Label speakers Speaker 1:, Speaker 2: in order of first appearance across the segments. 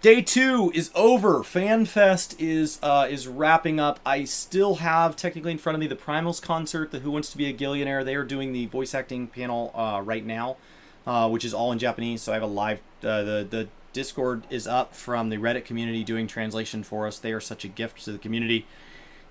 Speaker 1: Day 2 is over. FanFest is wrapping up. I still have technically in front of me the Primals concert, the Who Wants to Be a Gillionaire. They are doing the voice acting panel right now, which is all in Japanese. So I have a live. The Discord is up from the Reddit community doing translation for us. They are such a gift to the community.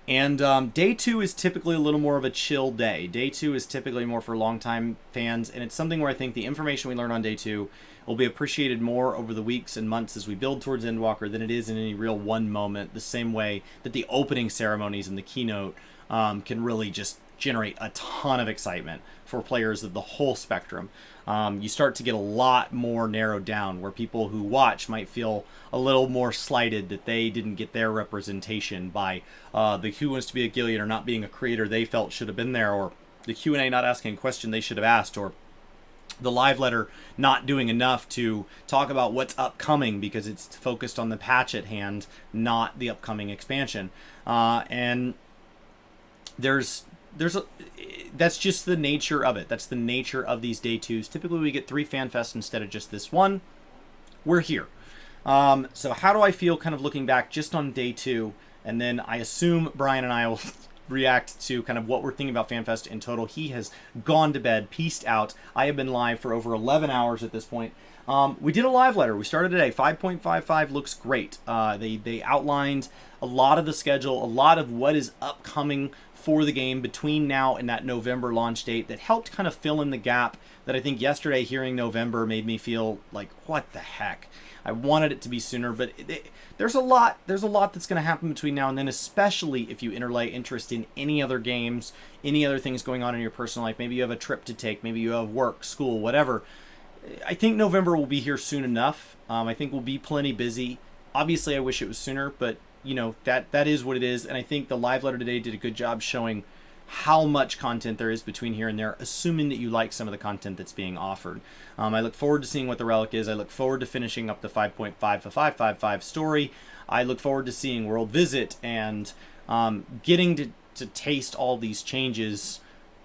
Speaker 1: And Day 2 is typically a little more of a chill day. Day 2 is typically more for longtime fans, and it's something where I think the information we learn on Day 2 will be appreciated more over the weeks and months as we build towards Endwalker than it is in any real one moment, the same way that the opening ceremonies and the keynote can really just generate a ton of excitement for players of the whole spectrum. You start to get a lot more narrowed down where people who watch might feel a little more slighted that they didn't get their representation by the Who Wants to Be a Gillionaire not being a creator they felt should have been there, or the Q&A not asking a question they should have asked, or the live letter not doing enough to talk about what's upcoming because it's focused on the patch at hand, not the upcoming expansion. And that's just the nature of it. That's the nature of these Day 2s. Typically we get 3 FanFests instead of just this one. We're here. So how do I feel kind of looking back just on Day 2? And then I assume Brian and I will react to kind of what we're thinking about FanFest in total. He has gone to bed, peaced out. I have been live for over 11 hours at this point. We did a live letter. We started today. 5.55 looks great. They outlined a lot of the schedule, a lot of what is upcoming for the game between now and that November launch date that helped kind of fill in the gap that I think yesterday hearing November made me feel like, what the heck? I wanted it to be sooner, but there's a lot that's going to happen between now and then, especially if you interlay interest in any other games, any other things going on in your personal life. Maybe you have a trip to take, maybe you have work, school, whatever. I think November will be here soon enough. I think we'll be plenty busy. Obviously, I wish it was sooner, but you know, that is what it is. And I think the live letter today did a good job showing how much content there is between here and there, assuming that you like some of the content that's being offered. I look forward to seeing what the relic is. I look forward to finishing up the 5.5 story. I look forward to seeing World Visit and getting to taste all these changes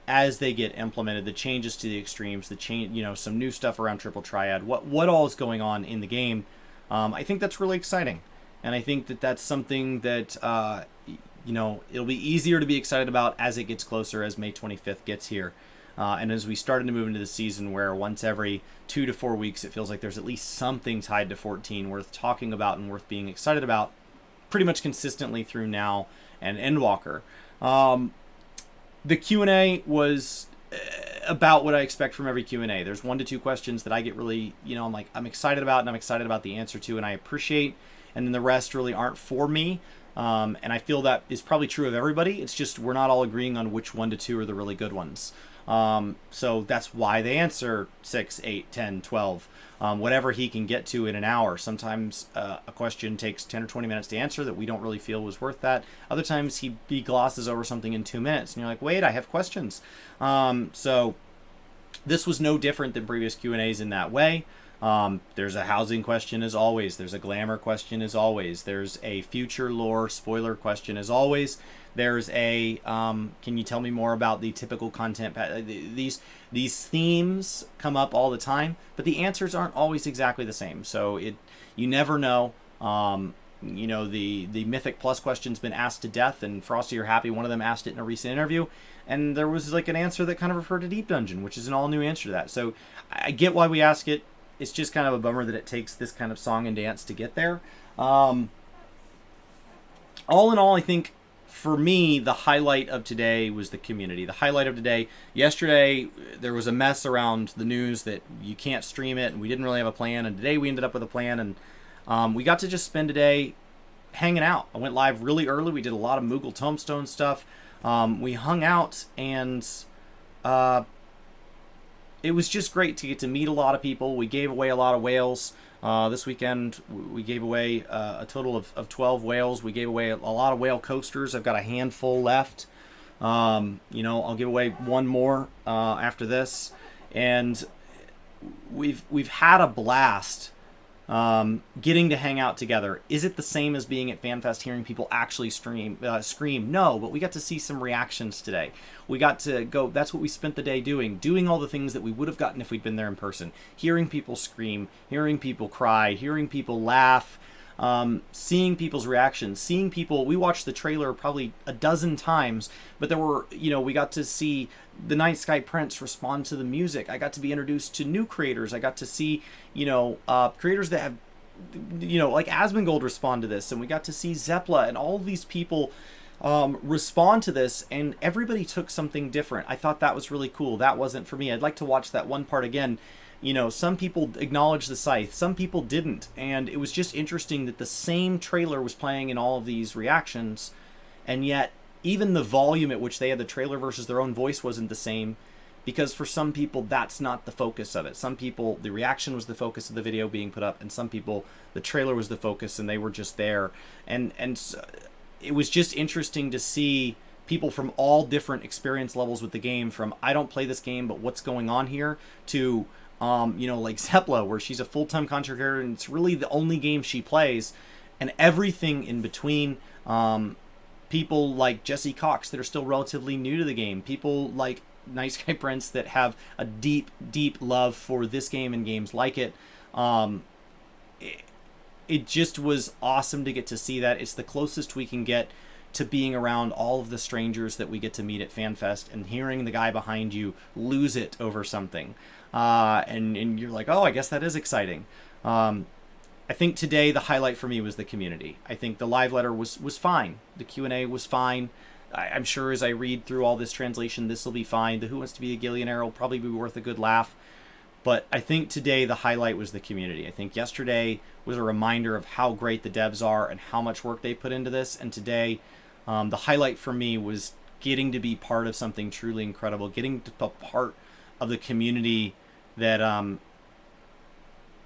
Speaker 1: as they get implemented, the changes to the extremes, the change, you know, some new stuff around Triple Triad, what all is going on in the game. I think that's really exciting. And I think that that's something that, you know, it'll be easier to be excited about as it gets closer, as May 25th gets here. And as we started to move into the season where once every 2 to 4 weeks, it feels like there's at least something tied to 14 worth talking about and worth being excited about pretty much consistently through now and Endwalker. The Q&A was about what I expect from every Q&A. There's 1 to 2 questions that I get really, you know, I'm excited about and I'm excited about the answer to and I appreciate. And then the rest really aren't for me. And I feel that is probably true of everybody. It's just we're not all agreeing on which 1 to 2 are the really good ones. So that's why they answer 6, 8, 10, 12, whatever he can get to in an hour. Sometimes a question takes 10 or 20 minutes to answer that we don't really feel was worth that. Other times he glosses over something in 2 minutes. And you're like, wait, I have questions. So this was no different than previous Q&As in that way. There's a housing question as always. There's a glamour question as always. There's a future lore spoiler question as always. There's a, can you tell me more about the typical content? These themes come up all the time, but the answers aren't always exactly the same. So you never know. You know, the Mythic Plus question's been asked to death, and Frosty or Happy, one of them asked it in a recent interview, and there was like an answer that kind of referred to Deep Dungeon, which is an all new answer to that. So I get why we ask it. It's just kind of a bummer that it takes this kind of song and dance to get there. All in all, I think for me, the highlight of today was the community. The highlight of today, yesterday, there was a mess around the news that you can't stream it, and we didn't really have a plan. And today we ended up with a plan, and we got to just spend today hanging out. I went live really early. We did a lot of Moogle Tombstone stuff. We hung out, and it was just great to get to meet a lot of people. We gave away a lot of whales. This weekend, we gave away a total of 12 whales. We gave away a lot of whale coasters. I've got a handful left. You know, I'll give away one more after this. And we've had a blast getting to hang out together. Is it the same as being at FanFest, hearing people actually scream? No, but we got to see some reactions today. We got to go, that's what we spent the day doing all the things that we would have gotten if we'd been there in person. Hearing people scream, hearing people cry, hearing people laugh, seeing people's reactions, seeing people. We watched the trailer probably a dozen times, but there were, we got to see the Night Sky Prince respond to the music. I got to be introduced to new creators. I got to see, creators that have, like Asmongold respond to this, and we got to see Zeppla and all these people respond to this, and everybody took something different. I thought that was really cool. That wasn't for me. I'd like to watch that one part again. Some people acknowledged the scythe, some people didn't, and it was just interesting that the same trailer was playing in all of these reactions, and yet even the volume at which they had the trailer versus their own voice wasn't the same, because for some people that's not the focus of it. Some people, the reaction was the focus of the video being put up, and some people the trailer was the focus and they were just there. And it was just interesting to see people from all different experience levels with the game, from I don't play this game but what's going on here, to like Zeppla, where she's a full-time content creator and it's really the only game she plays, and everything in between. People like Jesse Cox that are still relatively new to the game, people like Night Sky Prince that have a deep, deep love for this game and games like it. It just was awesome to get to see that. It's the closest we can get to being around all of the strangers that we get to meet at FanFest, and hearing the guy behind you lose it over something. And you're like, oh, I guess that is exciting. I think today the highlight for me was the community. I think the live letter was fine. The Q&A was fine. I'm sure as I read through all this translation, this will be fine. The Who Wants to Be a Gillionaire will probably be worth a good laugh. But I think today the highlight was the community. I think yesterday was a reminder of how great the devs are and how much work they put into this. And today, the highlight for me was getting to be part of something truly incredible, getting to be part of the community that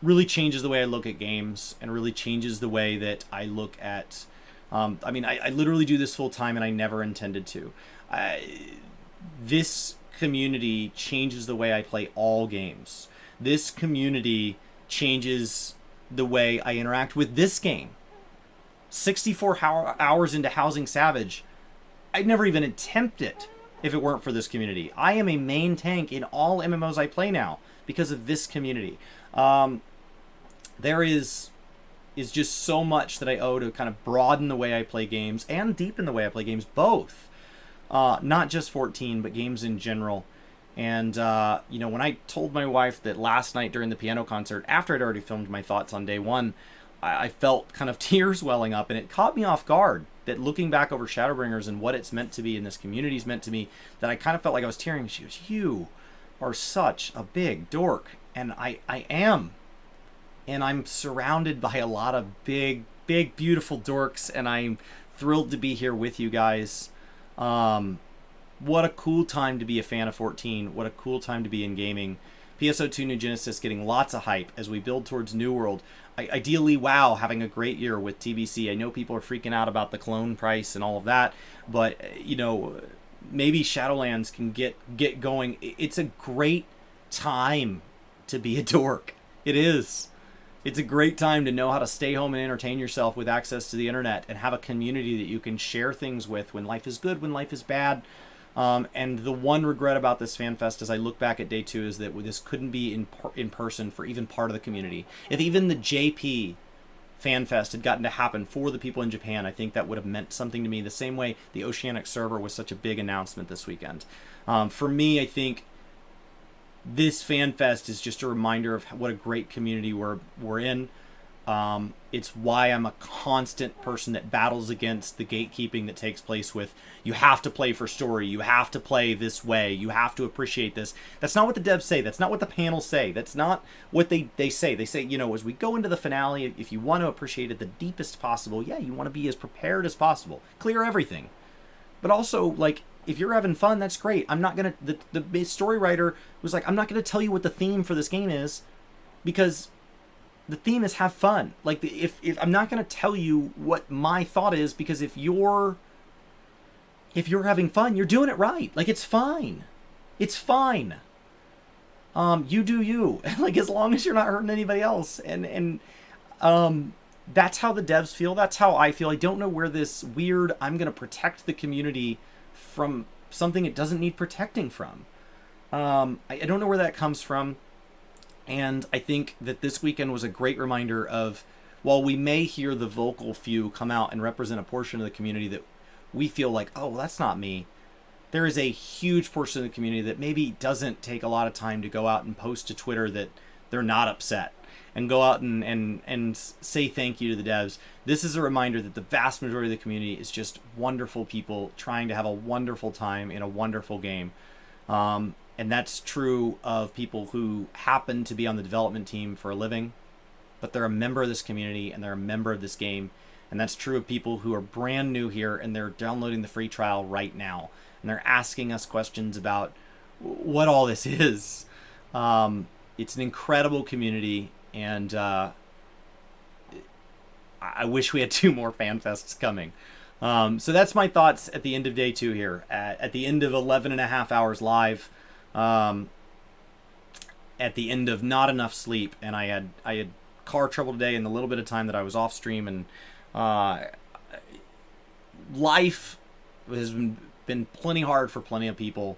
Speaker 1: really changes the way I look at games and really changes the way that I look at... I literally do this full time and I never intended to. This community changes the way I play all games. This community changes the way I interact with this game. 64 hours into Housing Savage, I'd never even attempt it if it weren't for this community. I am a main tank in all MMOs I play now because of this community. There is just so much that I owe to kind of broaden the way I play games and deepen the way I play games, both. Not just 14, but games in general. And, when I told my wife that last night during the piano concert, after I'd already filmed my thoughts on day one, I felt kind of tears welling up, and it caught me off guard that looking back over Shadowbringers and what it's meant to be and this community's meant to me, that I kind of felt like I was tearing. She goes, "You are such a big dork." And I am. And I'm surrounded by a lot of big, big, beautiful dorks, and I'm thrilled to be here with you guys. What a cool time to be a fan of 14. What a cool time to be in gaming. PSO2 New Genesis getting lots of hype as we build towards New World. Ideally, WoW having a great year with TBC. I know people are freaking out about the clone price and all of that, but, maybe Shadowlands can get going. It's a great time to be a dork. It is. It's a great time to know how to stay home and entertain yourself with access to the internet and have a community that you can share things with when life is good, when life is bad. And the one regret about this FanFest as I look back at day 2 is that this couldn't be in person for even part of the community. If even the JP FanFest had gotten to happen for the people in Japan, I think that would have meant something to me, the same way the Oceanic server was such a big announcement this weekend. For me, I think this FanFest is just a reminder of what a great community we're in. It's why I'm a constant person that battles against the gatekeeping that takes place with, you have to play for story, you have to play this way, you have to appreciate this. That's not what the devs say. That's not what the panels say. That's not what they say. They say, as we go into the finale, if you want to appreciate it the deepest possible, yeah, you want to be as prepared as possible. Clear everything. But also, if you're having fun, that's great. I'm not going to... The story writer was like, I'm not going to tell you what the theme for this game is, because the theme is have fun. If I'm not going to tell you what my thought is, because if you're having fun, you're doing it right. It's fine. It's fine. You do you. As long as you're not hurting anybody else. And that's how the devs feel. That's how I feel. I don't know where this weird, I'm going to protect the community from something it doesn't need protecting from. I don't know where that comes from. And I think that this weekend was a great reminder of while we may hear the vocal few come out and represent a portion of the community that we feel like, oh, well, that's not me, there is a huge portion of the community that maybe doesn't take a lot of time to go out and post to Twitter that they're not upset and go out and say thank you to the devs. This is a reminder that the vast majority of the community is just wonderful people trying to have a wonderful time in a wonderful game. And that's true of people who happen to be on the development team for a living, but they're a member of this community and they're a member of this game. And that's true of people who are brand new here and they're downloading the free trial right now. And they're asking us questions about what all this is. It's an incredible community, and I wish we had 2 more FanFests coming. So that's my thoughts at the end of day 2 here. At the end of 11.5 hours live, at the end of not enough sleep, and I had car trouble today and the little bit of time that I was off stream, and life has been plenty hard for plenty of people.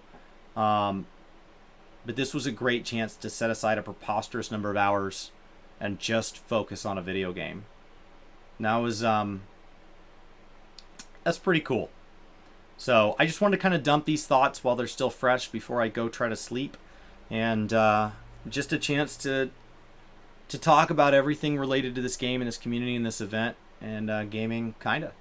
Speaker 1: But this was a great chance to set aside a preposterous number of hours and just focus on a video game. And that was that's pretty cool. So I just wanted to kind of dump these thoughts while they're still fresh before I go try to sleep, and just a chance to talk about everything related to this game and this community and this event and gaming, kinda.